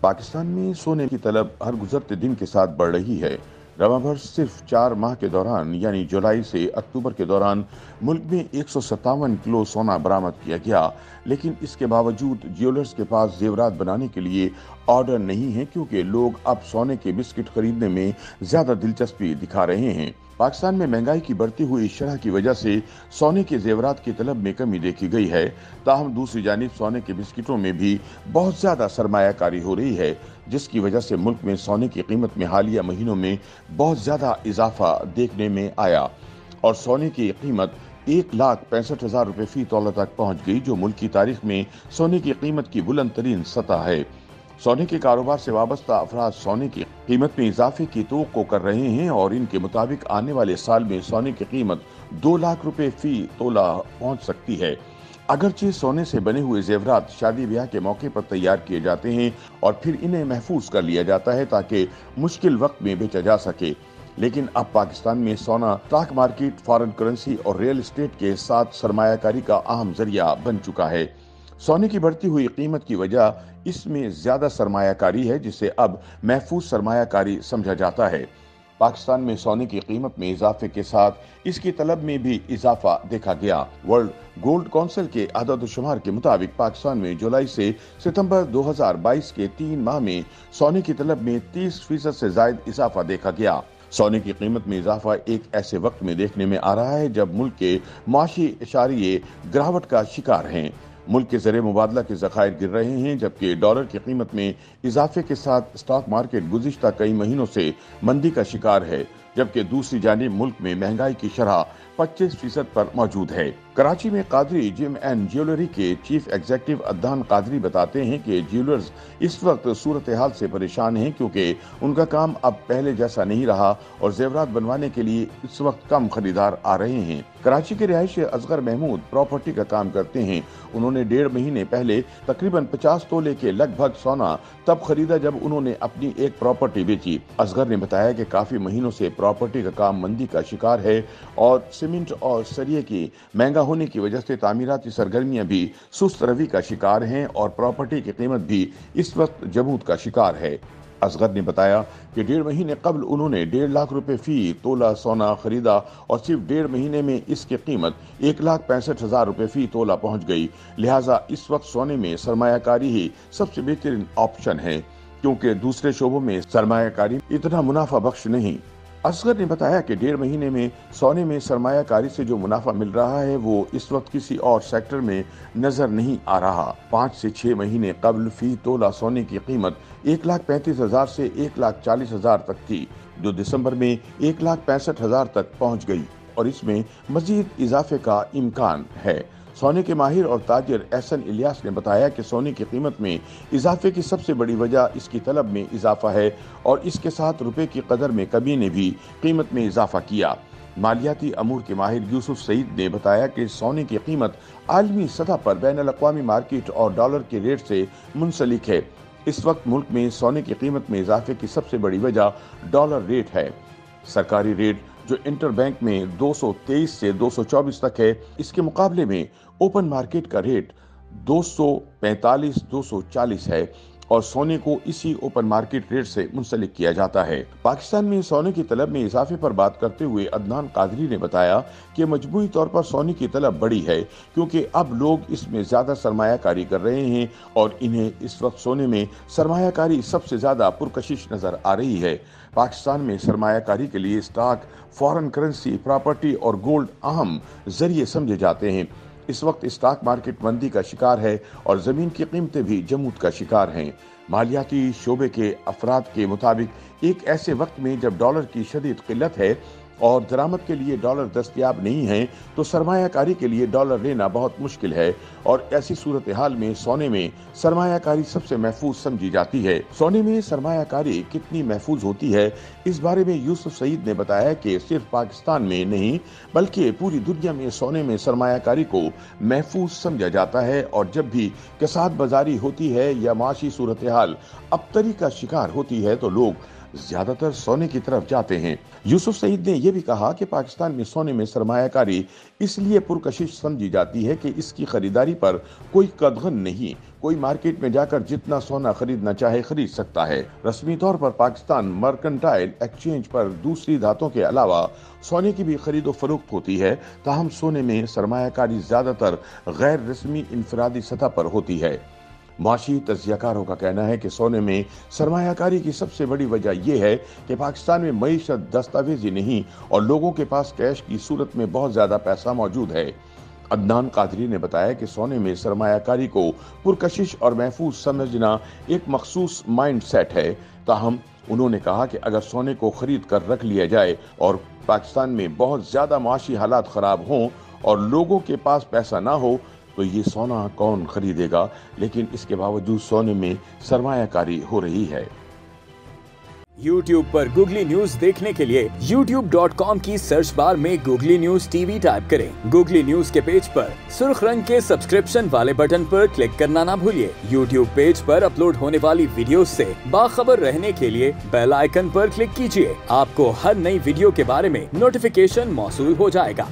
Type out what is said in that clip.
पाकिस्तान में सोने की तलब हर गुजरते दिन के साथ बढ़ रही है। रवा भर सिर्फ 4 माह के दौरान यानी जुलाई से अक्टूबर के दौरान मुल्क में 157 किलो सोना बरामद किया गया, लेकिन इसके बावजूद ज्वेलर्स के पास जेवरात बनाने के लिए ऑर्डर नहीं है, क्योंकि लोग अब सोने के बिस्किट खरीदने में ज्यादा दिलचस्पी दिखा रहे हैं। पाकिस्तान में महंगाई की बढ़ती हुई शरह की वजह से सोने के जेवरात की तलब में कमी देखी गई है। ताहम दूसरी जानिब सोने के बिस्किटों में भी बहुत ज्यादा सरमायाकारी हो रही है, जिसकी वजह से मुल्क में सोने की कीमत में हालिया महीनों में बहुत ज्यादा इजाफा देखने में आया और सोने की कीमत 1,65,000 रुपए फी तोला तक पहुंच गई, जो मुल्क की तारीख में सोने की कीमत की बुलंद तरीन सतह है। सोने के कारोबार से वाबस्ता अफराद सोने की कीमत में इजाफे की तवक्को कर रहे हैं और इनके मुताबिक आने वाले साल में सोने की कीमत 2 लाख रुपए फी तोला पहुंच सकती है। अगरचे सोने से बने हुए जेवरात शादी ब्याह के मौके पर तैयार किए जाते हैं और फिर इन्हें महफूज कर लिया जाता है ताकि मुश्किल वक्त में बेचा जा सके, लेकिन अब पाकिस्तान में सोना स्टॉक मार्केट, फॉरेन करेंसी और रियल एस्टेट के साथ सरमायाकारी का अहम जरिया बन चुका है। सोने की बढ़ती हुई कीमत की वजह इसमें ज्यादा सरमायाकारी है, जिसे अब महफूज सरमायाकारी समझा जाता है। पाकिस्तान में सोने की कीमत में इजाफे के साथ इसकी तलब में भी इजाफा देखा गया। वर्ल्ड गोल्ड काउंसिल के आदाद-ओ-शुमार के मुताबिक पाकिस्तान में जुलाई से सितंबर 2022 के 3 माह में सोने की तलब में 30% से ज्यादा इजाफा देखा गया। सोने की कीमत में इजाफा एक ऐसे वक्त में देखने में आ रहा है जब मुल्क के माशी इशारिये गिरावट का शिकार हैं। मुल्क के ज़रिए मुबादला के ज़खायर गिर रहे हैं, जबकि डॉलर की कीमत में इजाफे के साथ स्टॉक मार्केट गुज़िश्ता कई महीनों से मंदी का शिकार है, जबकि दूसरी जानिब मुल्क में महंगाई की शरह 25% पर मौजूद है। कराची में कादरी जिम एंड ज्वेलरी के चीफ एग्जीक्यूटिव अदनान कादरी बताते हैं कि ज्वेलर्स इस वक्त सूरत हाल से परेशान हैं, क्योंकि उनका काम अब पहले जैसा नहीं रहा और जेवरात बनवाने के लिए इस वक्त कम खरीदार आ रहे हैं। कराची के रिहायशी असगर महमूद प्रॉपर्टी का काम करते हैं। उन्होंने 1.5 महीने पहले तकरीबन 50 तोले के लगभग सोना तब खरीदा जब उन्होंने अपनी एक प्रॉपर्टी बेची। असगर ने बताया कि काफी महीनों से प्रॉपर्टी का काम मंदी का शिकार है और सीमेंट और सरिये की महंगा होने की वजह से तामीराती सरगर्मियां भी सुस्त रवि का शिकार हैं और प्रॉपर्टी की कीमत भी इस वक्त जमूद का शिकार है। असगर ने बताया कि 1.5 महीने कबल उन्होंने 1.5 लाख रुपए फी तोला सोना खरीदा और सिर्फ 1.5 महीने में इसकी कीमत 1,65,000 रुपए फी तोला पहुंच गई। लिहाजा इस वक्त सोने में सरमायाकारी ही सबसे बेहतरीन ऑप्शन है, क्योंकि दूसरे शोबों में सरमायाकारी इतना मुनाफा बख्श नहीं। असगर ने बताया कि 1.5 महीने में सोने में सरमायाकारी से जो मुनाफा मिल रहा है वो इस वक्त किसी और सेक्टर में नजर नहीं आ रहा। 5 से 6 महीने कबल फी तोला सोने की कीमत 1,35,000 से 1,40,000 तक थी, जो दिसंबर में 1,65,000 तक पहुंच गई और इसमें मजीद इजाफे का इम्कान है। सोने के माहिर और ताजिर एहसन इलियास ने बताया कि सोने की कीमत में इजाफे की सबसे बड़ी वजह इसकी तलब में इजाफा है और इसके साथ रुपए की कदर में कमी ने भी कीमत में इजाफा किया। मालियाती अमूर के माहिर यूसुफ सईद ने बताया कि सोने की कीमत आलमी सतह पर बैनुल-अक़वामी मार्केट और डॉलर के रेट से मुंसलिक है। इस वक्त मुल्क में सोने की कीमत में इजाफे की सबसे बड़ी वजह डॉलर रेट है। सरकारी रेट जो इंटर बैंक में 223 से 224 तक है, इसके मुकाबले में ओपन मार्केट का रेट 245-240 है और सोने को इसी ओपन मार्केट रेट से मुंसलिक किया जाता है। पाकिस्तान में सोने की तलब में इजाफे पर बात करते हुए अदनान कादरी ने बताया कि मजमूई तौर पर सोने की तलब बढ़ी है, क्योंकि अब लोग इसमें ज्यादा सरमायाकारी कर रहे हैं और इन्हें इस वक्त सोने में सरमायाकारी सबसे ज्यादा पुरकशिश नजर आ रही है। पाकिस्तान में सरमायाकारी के लिए स्टॉक, फॉरेन करेंसी, प्रॉपर्टी और गोल्ड अहम जरिए समझे जाते हैं। इस वक्त स्टॉक मार्केट मंदी का शिकार है और जमीन की कीमतें भी जमूद का शिकार हैं। मालियाती शोबे के अफराद के मुताबिक एक ऐसे वक्त में जब डॉलर की शदीद किल्लत है और दरामद के लिए डॉलर दस्तयाब नहीं है, तो सरमायाकारी के लिए डॉलर लेना बहुत मुश्किल है और ऐसी सूरत हाल में सोने में सरमायाकारी सबसे महफूज समझी जाती है। सोने में सरमायाकारी कितनी महफूज होती है, इस बारे में यूसुफ सईद ने बताया कि सिर्फ पाकिस्तान में नहीं बल्कि पूरी दुनिया में सोने में सरमायाकारी को महफूज समझा जाता है और जब भी कसाद बाजारी होती है या माशी सूरत हाल अबतरी का शिकार होती है तो लोग ज्यादातर सोने की तरफ जाते हैं। यूसुफ सईद ने यह भी कहा कि पाकिस्तान में सोने में सरमायाकारी इसलिए पुरकशिश समझी जाती है कि इसकी खरीदारी पर कोई कदगन नहीं, कोई मार्केट में जाकर जितना सोना खरीदना चाहे खरीद सकता है। रस्मी तौर पर पाकिस्तान मर्केंटाइल एक्सचेंज पर दूसरी धातों के अलावा सोने की भी खरीदो फरोख्त होती है, ताहम सोने में सरमायाकारी ज्यादातर गैर रस्मी इंफरादी सतह पर होती है। मुआशी तज्जियाकारों का कहना है कि सोने में सरमायाकारी की सबसे बड़ी वजह यह है कि पाकिस्तान में मईशत दस्तावेजी नहीं और लोगों के पास कैश की सूरत में बहुत ज्यादा पैसा मौजूद है। अदनान कादरी ने बताया कि सोने में सरमायाकारी को पुरकशिश और महफूज समझना एक मखसूस माइंड सेट है। ताहम उन्होंने कहा कि अगर सोने को खरीद कर रख लिया जाए और पाकिस्तान में बहुत ज्यादा मुआशी हालात खराब हों और लोगों के पास पैसा ना हो तो ये सोना कौन खरीदेगा, लेकिन इसके बावजूद सोने में सरमायाकारी हो रही है। YouTube पर गूगली न्यूज देखने के लिए youtube.com की सर्च बार में गूगली न्यूज टीवी टाइप करें। गूगली न्यूज के पेज पर सुर्ख रंग के सब्सक्रिप्शन वाले बटन पर क्लिक करना ना भूलिए। YouTube पेज पर अपलोड होने वाली वीडियोस से बाखबर रहने के लिए बेल आइकन पर क्लिक कीजिए। आपको हर नई वीडियो के बारे में नोटिफिकेशन मौसूल हो जाएगा।